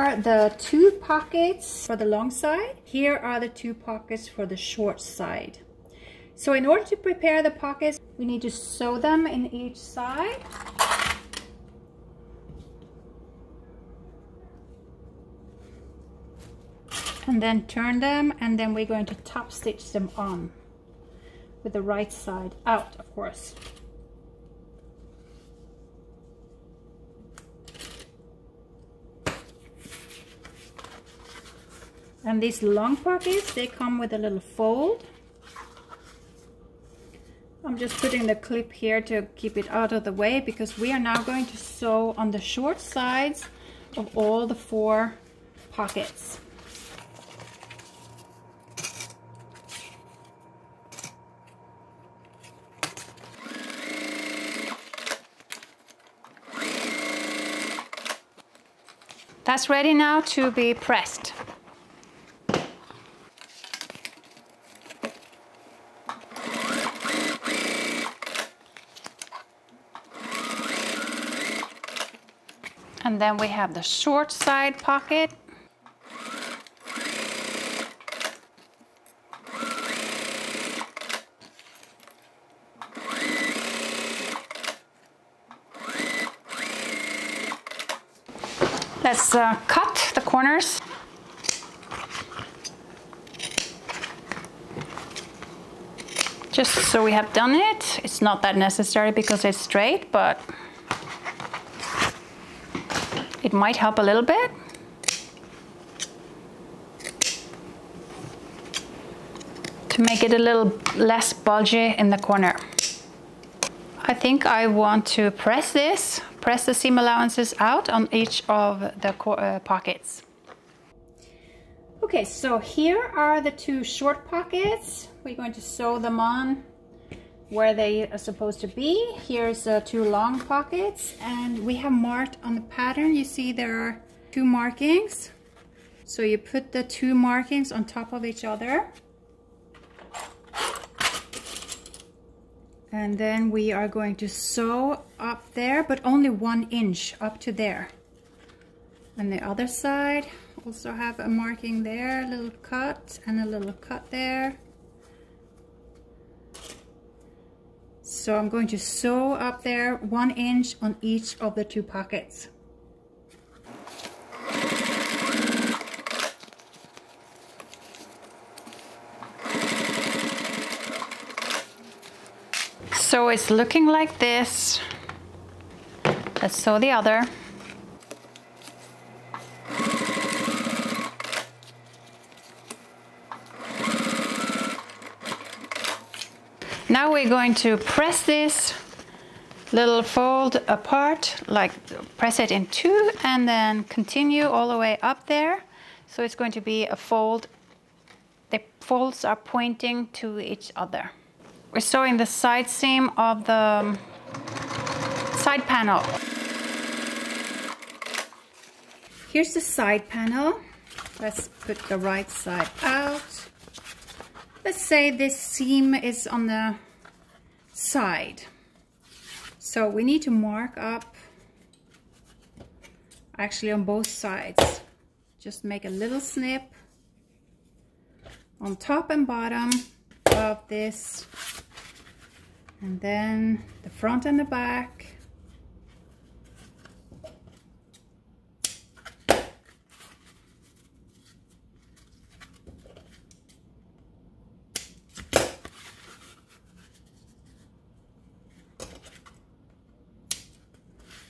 are the 2 pockets for the long side. Here are the 2 pockets for the short side. So in order to prepare the pockets, we need to sew them in each side. And then turn them, and then we're going to top stitch them on with the right side out, of course. And these long pockets, they come with a little fold. I'm just putting the clip here to keep it out of the way, because we are now going to sew on the short sides of all the 4 pockets. That's ready now to be pressed. And then we have the short side pocket. Let's cut the corners. Just so we have done it. It's not that necessary because it's straight, but it might help a little bit. To make it a little less bulgy in the corner. I think I want to press the seam allowances out on each of the pockets. Okay, so here are the 2 short pockets. We're going to sew them on where they are supposed to be. Here's 2 long pockets, and we have marked on the pattern. You see there are 2 markings. So you put the 2 markings on top of each other. And then we are going to sew up there, but only 1 inch up to there. And the other side also have a marking there, a little cut and a little cut there. So I'm going to sew up there 1 inch on each of the 2 pockets. So it's looking like this. Let's sew the other. Now we're going to press this little fold apart, like press it in 2 and then continue all the way up there. So it's going to be a fold. The folds are pointing to each other. We're sewing the side seam of the side panel. Here's the side panel. Let's put the right side out. Let's say this seam is on the side. So we need to mark up actually on both sides. Just make a little snip on top and bottom of this, and then the front and the back.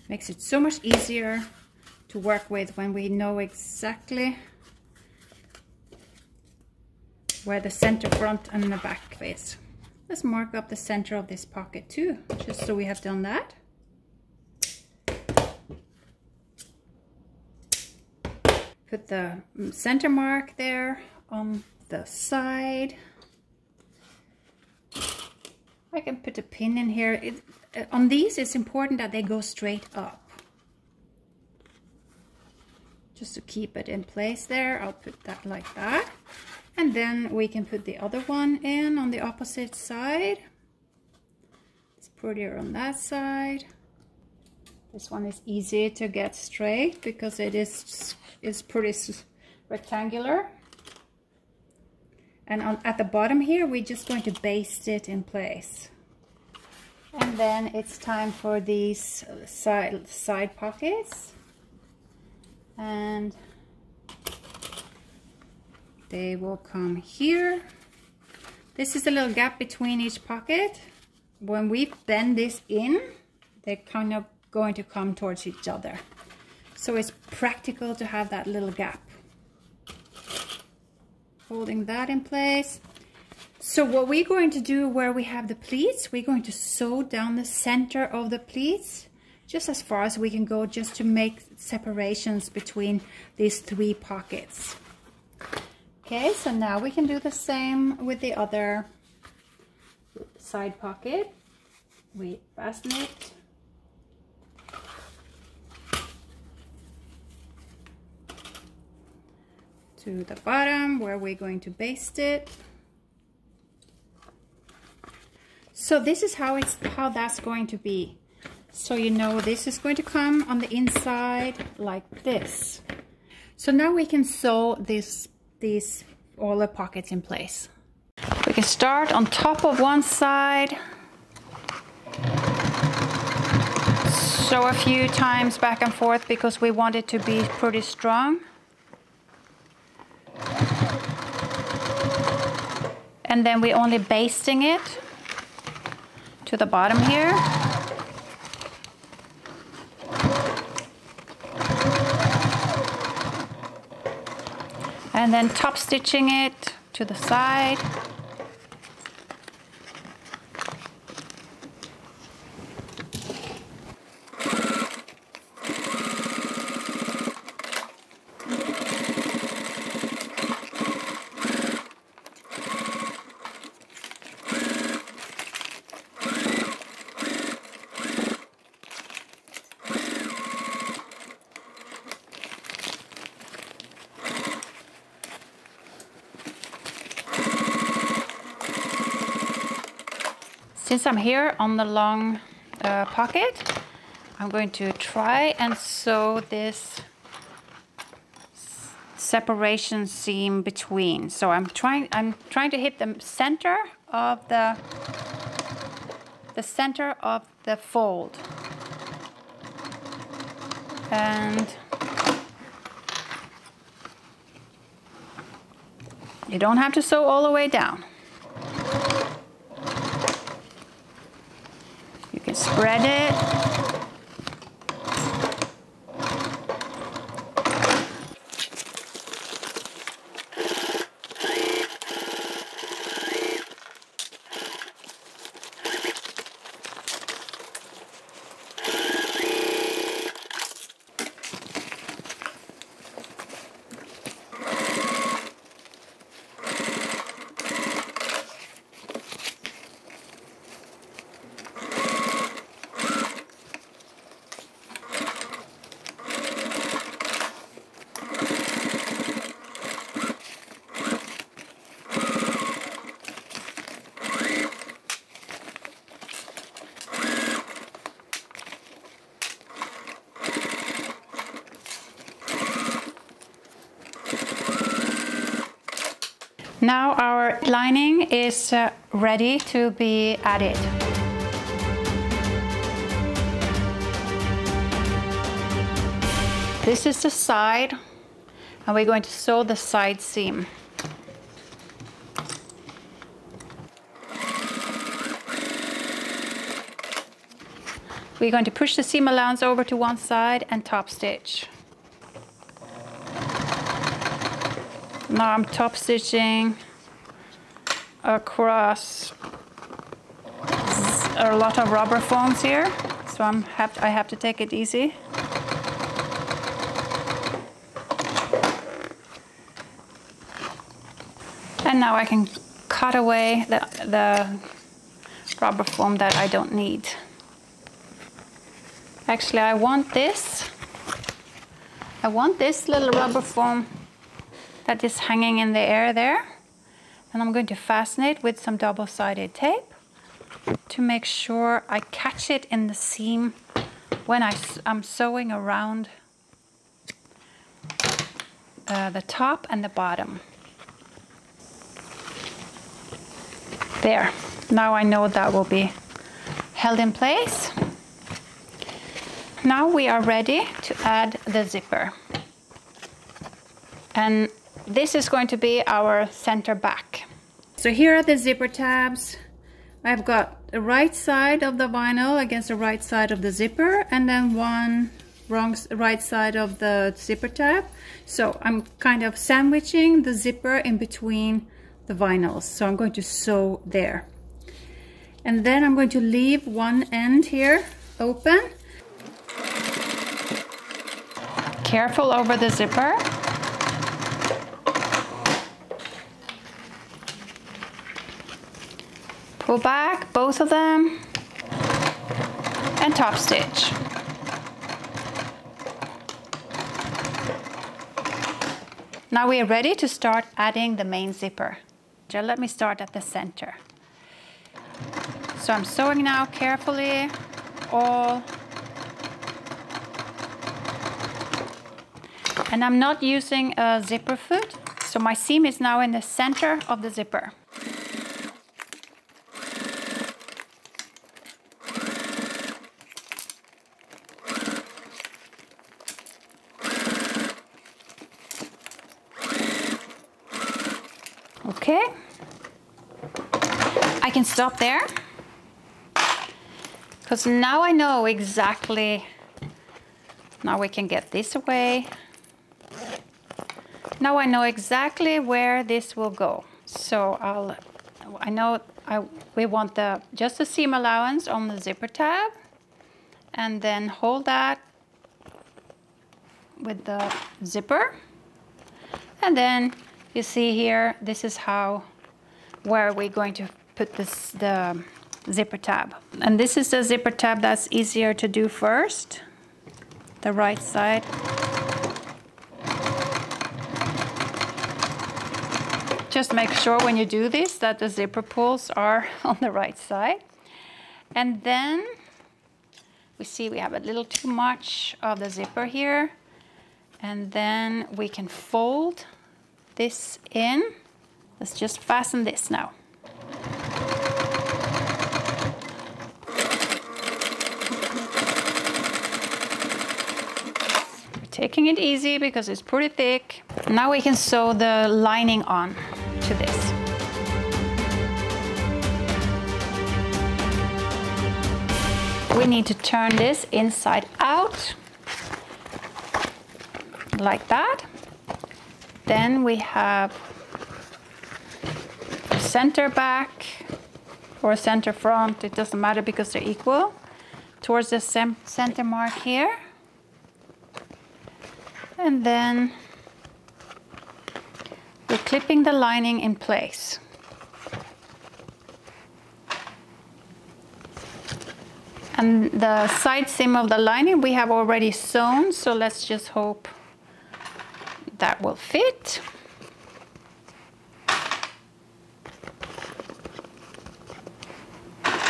Makes it so much easier to work with when we know exactly where the center, front and the back is. Let's mark up the center of this pocket too, just so we have done that. Put the center mark there on the side. I can put a pin in here. On these, it's important that they go straight up. Just to keep it in place there, I'll put that like that. And then we can put the other one in on the opposite side. It's prettier on that side. This one is easy to get straight because it is pretty rectangular. And at the bottom here, we're just going to baste it in place. And then it's time for these side pockets. And they will come here. This is a little gap between each pocket. When we bend this in, they're kind of going to come towards each other. So it's practical to have that little gap. Holding that in place. So what we're going to do where we have the pleats, we're going to sew down the center of the pleats just as far as we can go, just to make separations between these 3 pockets. Okay, so now we can do the same with the other side pocket. We fasten it. To the bottom where we're going to baste it. So this is how that's going to be. So you know this is going to come on the inside like this. So now we can sew these all the pockets in place. We can start on top of one side. Sew a few times back and forth because we want it to be pretty strong. And then we're only basting it to the bottom here. And then top stitching it to the side. Since I'm here on the long pocket, I'm going to try and sew this separation seam between. So I'm trying to hit the center of the fold. And you don't have to sew all the way down. You can spread it. Now our lining is ready to be added. This is the side, and we're going to sew the side seam. We're going to push the seam allowance over to one side and top stitch. Now I'm top stitching across a lot of rubber foams here, so I have to take it easy. And now I can cut away the rubber foam that I don't need. Actually, I want this little rubber foam that is hanging in the air there, and I'm going to fasten it with some double-sided tape to make sure I catch it in the seam when I'm sewing around the top and the bottom. There, now I know that will be held in place. Now we are ready to add the zipper. And this is going to be our center back. So here are the zipper tabs. I've got the right side of the vinyl against the right side of the zipper, and then one right side of the zipper tab. So I'm kind of sandwiching the zipper in between the vinyls. So I'm going to sew there. And then I'm going to leave one end here open. Careful over the zipper. Pull back both of them and top stitch. Now we are ready to start adding the main zipper. So let me start at the center. So I'm sewing now carefully all. And I'm not using a zipper foot, so my seam is now in the center of the zipper. Okay, I can stop there, because now I know exactly, now we can get this away. Now I know exactly where this will go. So I know we want just the seam allowance on the zipper tab, and then hold that with the zipper, and then you see here, this is where we're going to put the zipper tab. And this is the zipper tab that's easier to do first, the right side. Just make sure when you do this that the zipper pulls are on the right side. And then we see we have a little too much of the zipper here. And then we can fold this in. Let's just fasten this now. We're taking it easy because it's pretty thick. Now we can sew the lining on to this. We need to turn this inside out like that. Then we have center back or center front, it doesn't matter because they're equal, towards the center mark here. And then we're clipping the lining in place. And the side seam of the lining we have already sewn, so let's just hope that will fit.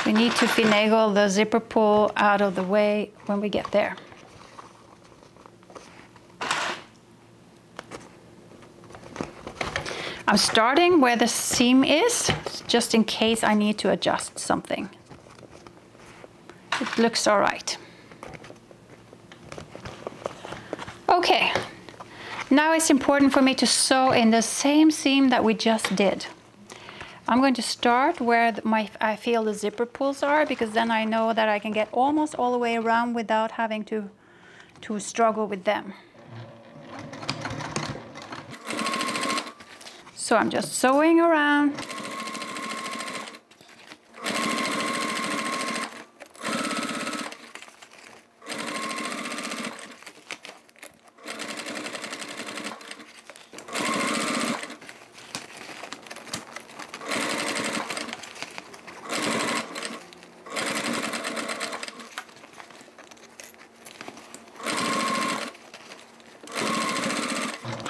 We need to finagle the zipper pull out of the way when we get there. I'm starting where the seam is, just in case I need to adjust something. It looks all right. Okay. Now it's important for me to sew in the same seam that we just did. I'm going to start where I feel the zipper pulls are, because then I know that I can get almost all the way around without having to struggle with them. So I'm just sewing around.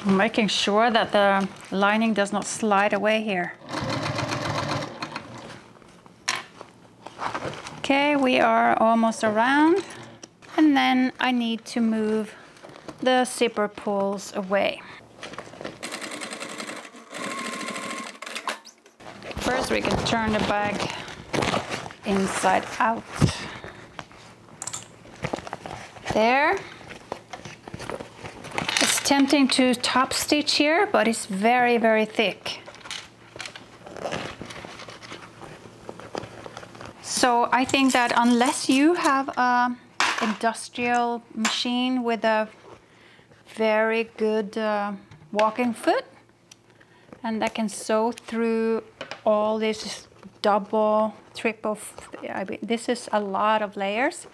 Making sure that the lining does not slide away here. Okay, we are almost around. And then I need to move the zipper pulls away. First we can turn the bag inside out. There. It's tempting to top stitch here, but it's very, very thick. So I think that unless you have an industrial machine with a very good walking foot and that can sew through all this double, triple, this is a lot of layers,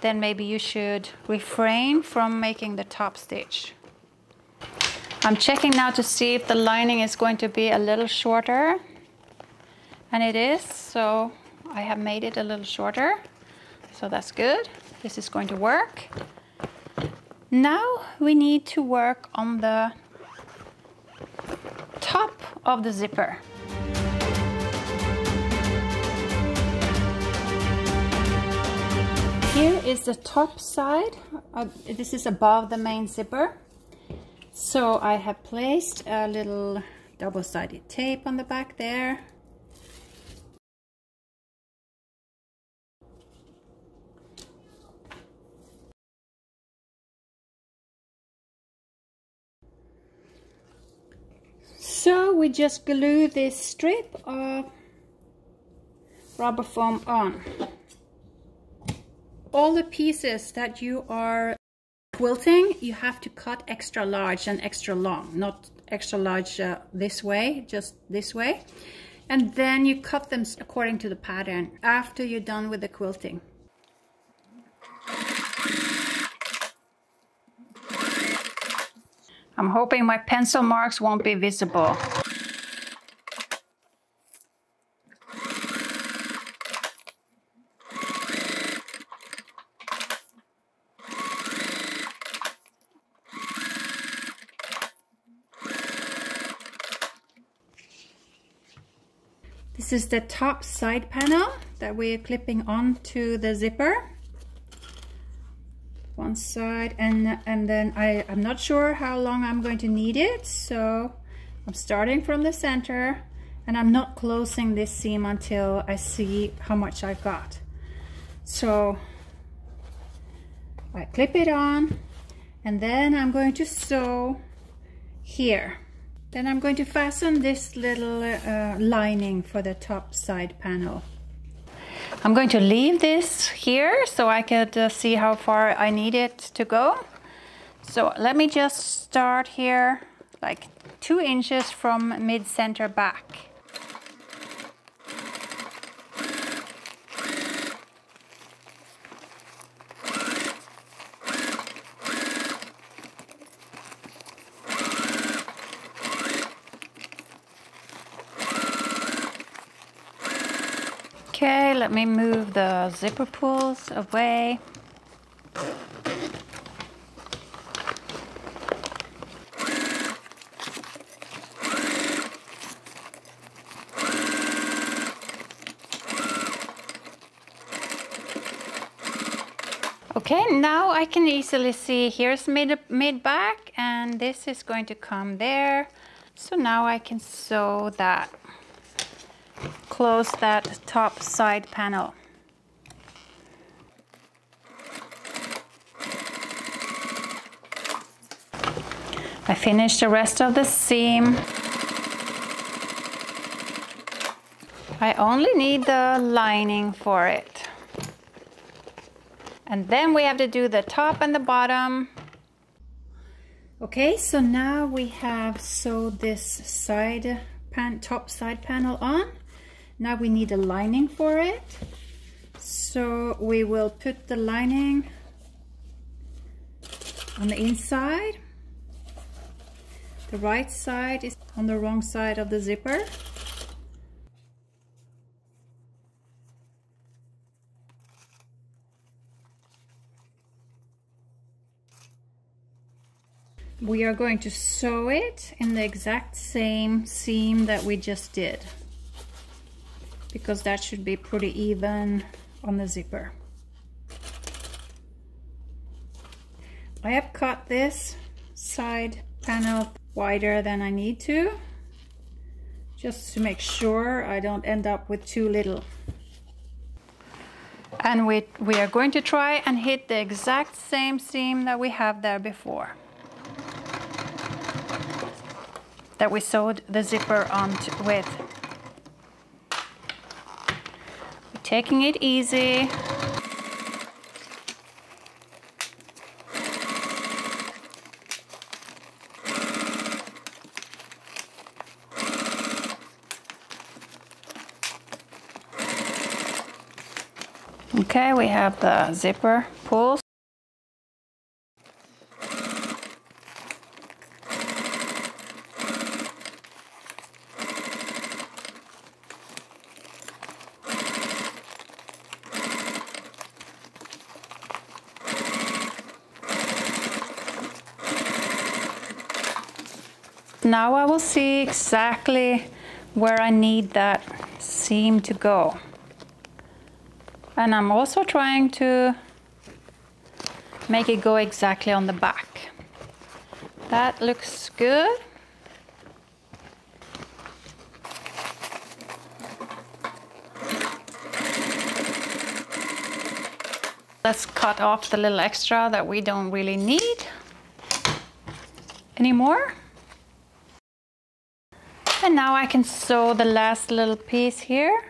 then maybe you should refrain from making the top stitch. I'm checking now to see if the lining is going to be a little shorter, and it is, so I have made it a little shorter, so that's good. This is going to work. Now we need to work on the top of the zipper. Here is the top side. This is above the main zipper. So I have placed a little double-sided tape on the back there. So we just glue this strip of rubber foam on. All the pieces that you are quilting, you have to cut extra large and extra long, not extra large this way, just this way. And then you cut them according to the pattern after you're done with the quilting. I'm hoping my pencil marks won't be visible. This is the top side panel that we're clipping onto the zipper. One side, and then I'm not sure how long I'm going to need it, so I'm starting from the center and I'm not closing this seam until I see how much I've got. So I clip it on, and then I'm going to sew here. Then I'm going to fasten this little lining for the top side panel. I'm going to leave this here so I could see how far I need it to go. So let me just start here, like 2 inches from mid-center back. Okay, let me move the zipper pulls away. Okay, now I can easily see here's mid back, and this is going to come there. So now I can sew that. Close that top side panel. I finished the rest of the seam. I only need the lining for it. And then we have to do the top and the bottom. Okay, so now we have sewed this top side panel on. Now we need a lining for it. So we will put the lining on the inside. The right side is on the wrong side of the zipper. We are going to sew it in the exact same seam that we just did, because that should be pretty even on the zipper. I have cut this side panel wider than I need to, just to make sure I don't end up with too little. And we are going to try and hit the exact same seam that we have there before, that we sewed the zipper on with. We're taking it easy. Okay, we have the zipper pulls. Now I will see exactly where I need that seam to go. And I'm also trying to make it go exactly on the back. That looks good. Let's cut off the little extra that we don't really need anymore. And now I can sew the last little piece here.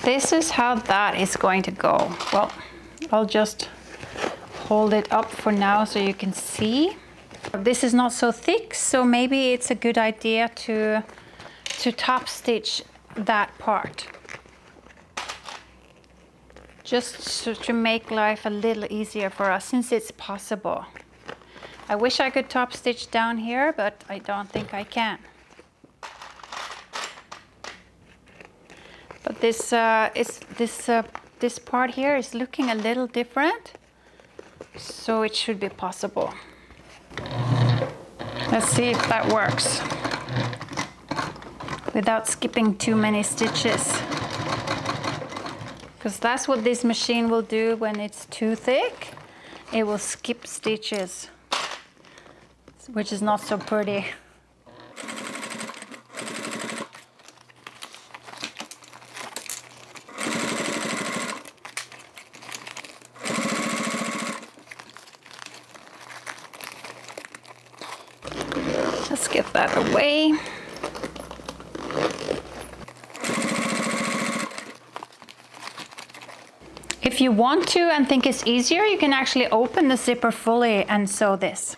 This is how that is going to go. Well, I'll just hold it up for now so you can see. This is not so thick, so maybe it's a good idea to top stitch that part. Just to make life a little easier for us, since it's possible. I wish I could top stitch down here, but I don't think I can. But this part here is looking a little different, so it should be possible. Let's see if that works without skipping too many stitches, because that's what this machine will do when it's too thick. It will skip stitches, which is not so pretty. Let's get that away. If you want to and think it's easier, you can actually open the zipper fully and sew this.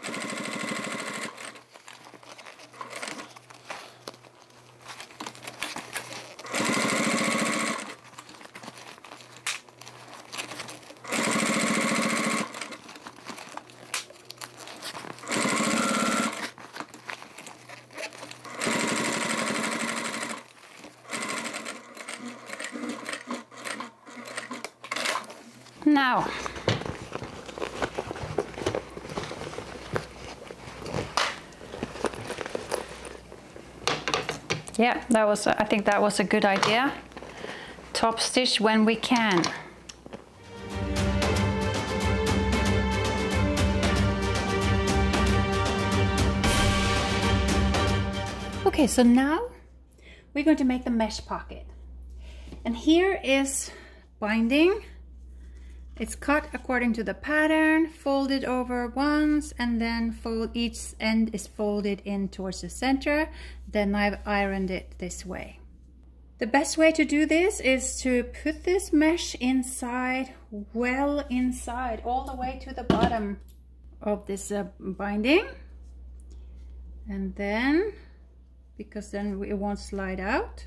Now, yeah, I think that was a good idea. Top stitch when we can. Okay, so now we're going to make the mesh pocket. And here is binding. It's cut according to the pattern, folded over once, and then each end is folded in towards the center. Then I've ironed it this way. The best way to do this is to put this mesh inside, well inside, all the way to the bottom of this binding. And then, because then it won't slide out.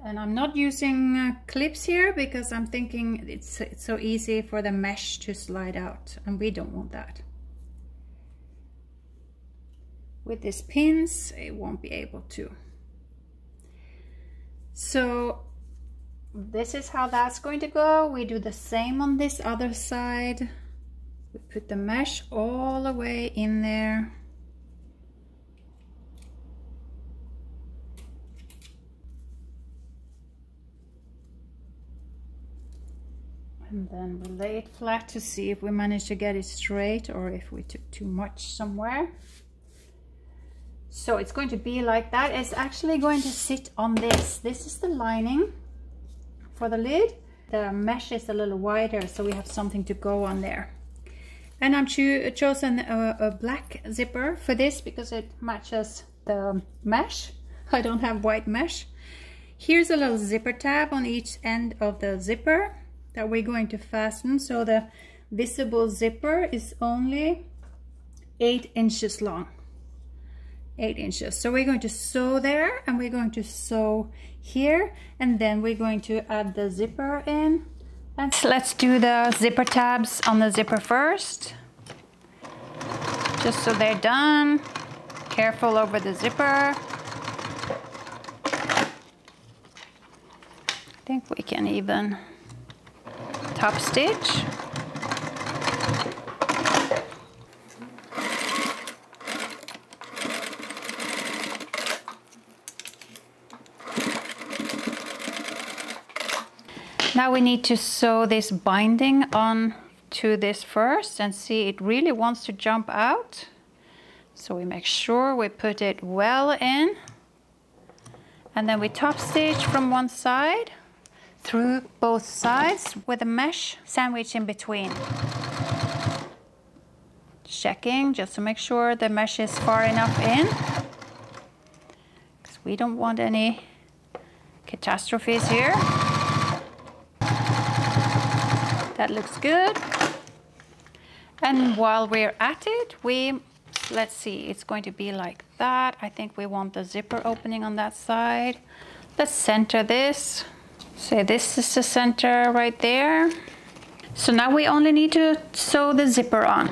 And I'm not using clips here because I'm thinking it's so easy for the mesh to slide out, and we don't want that. With these pins, it won't be able to. So this is how that's going to go. We do the same on this other side. We put the mesh all the way in there. And then we lay it flat to see if we manage to get it straight or if we took too much somewhere. So it's going to be like that. It's actually going to sit on this. This is the lining for the lid. The mesh is a little wider, so we have something to go on there. And I'm chosen a black zipper for this because it matches the mesh. I don't have white mesh. Here's a little zipper tab on each end of the zipper that we're going to fasten. So the visible zipper is only 8 inches long. 8 inches. So we're going to sew there, and we're going to sew here, and then we're going to add the zipper in. And let's do the zipper tabs on the zipper first, just so they're done. Careful over the zipper. I think we can even top stitch. Now we need to sew this binding on to this first, and see, it really wants to jump out. So we make sure we put it well in, and then we top stitch from one side through both sides with a mesh sandwich in between. Checking just to make sure the mesh is far enough in, because we don't want any catastrophes here. That looks good. And while we're at it, let's see, it's going to be like that. I think we want the zipper opening on that side. Let's center this. Say this is the center right there. So now we only need to sew the zipper on.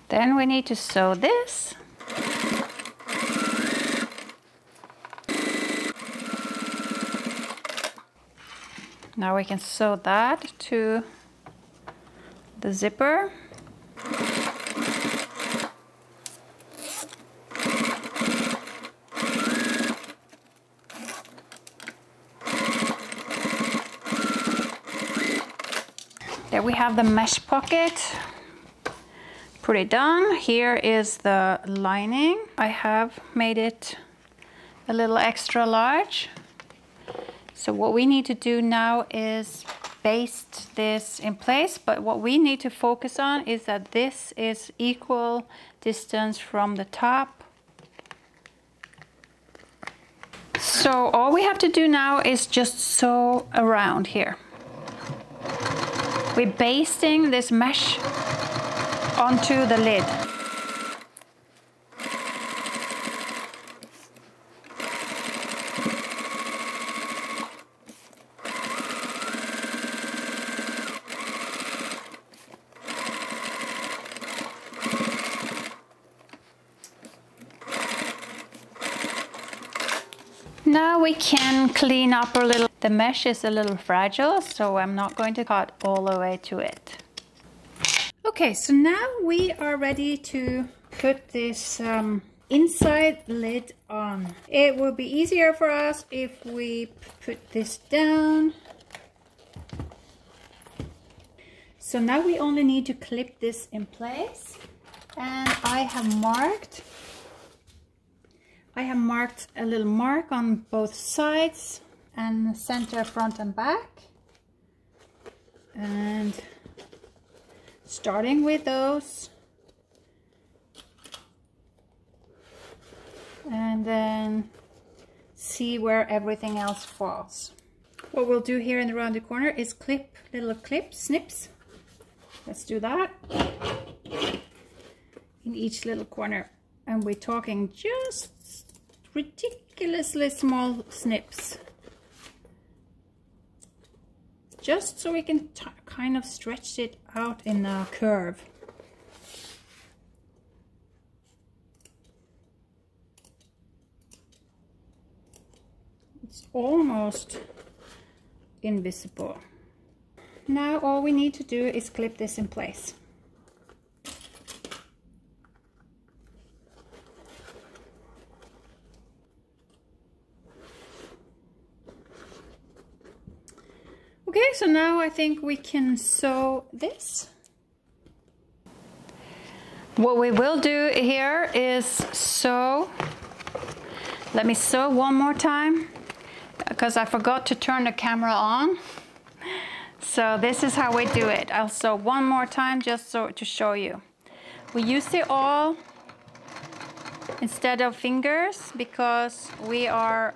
Then we need to sew this. Now we can sew that to the zipper. There we have the mesh pocket. Pretty done. Here is the lining. I have made it a little extra large. So what we need to do now is baste this in place, but what we need to focus on is that this is equal distance from the top. So all we have to do now is just sew around here. We're basting this mesh onto the lid. Now we can clean up a little. The mesh is a little fragile, so I'm not going to cut all the way to it. Okay, so now we are ready to put this inside lid on. It will be easier for us if we put this down. So now we only need to clip this in place, and I have marked a little mark on both sides and center, front and back, and starting with those, and then see where everything else falls. What we'll do here and around the corner is clip little snips. Let's do that in each little corner, and we're talking just ridiculously small snips, just so we can kind of stretch it out in a curve. It's almost invisible. now all we need to do is clip this in place. Okay, so now I think we can sew this. What we will do here is sew. Let me sew one more time because I forgot to turn the camera on. So this is how we do it. I'll sew one more time just so to show you. We use the awl instead of fingers because we are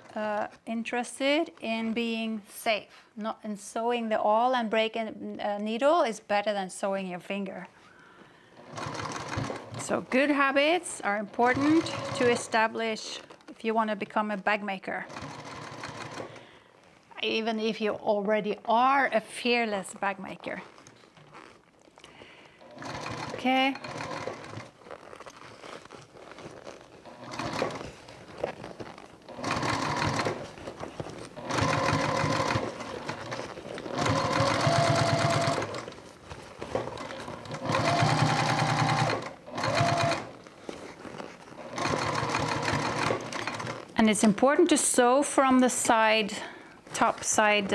interested in being safe. Not in sewing the awl and breaking a needle is better than sewing your finger. So good habits are important to establish if you want to become a bag maker. Even if you already are a fearless bag maker. Okay. And it's important to sew from the side, top side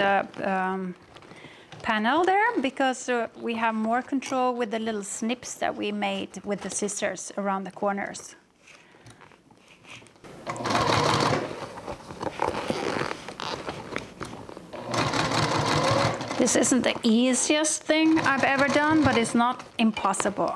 panel there, because we have more control with the little snips that we made with the scissors around the corners. This isn't the easiest thing I've ever done, but it's not impossible.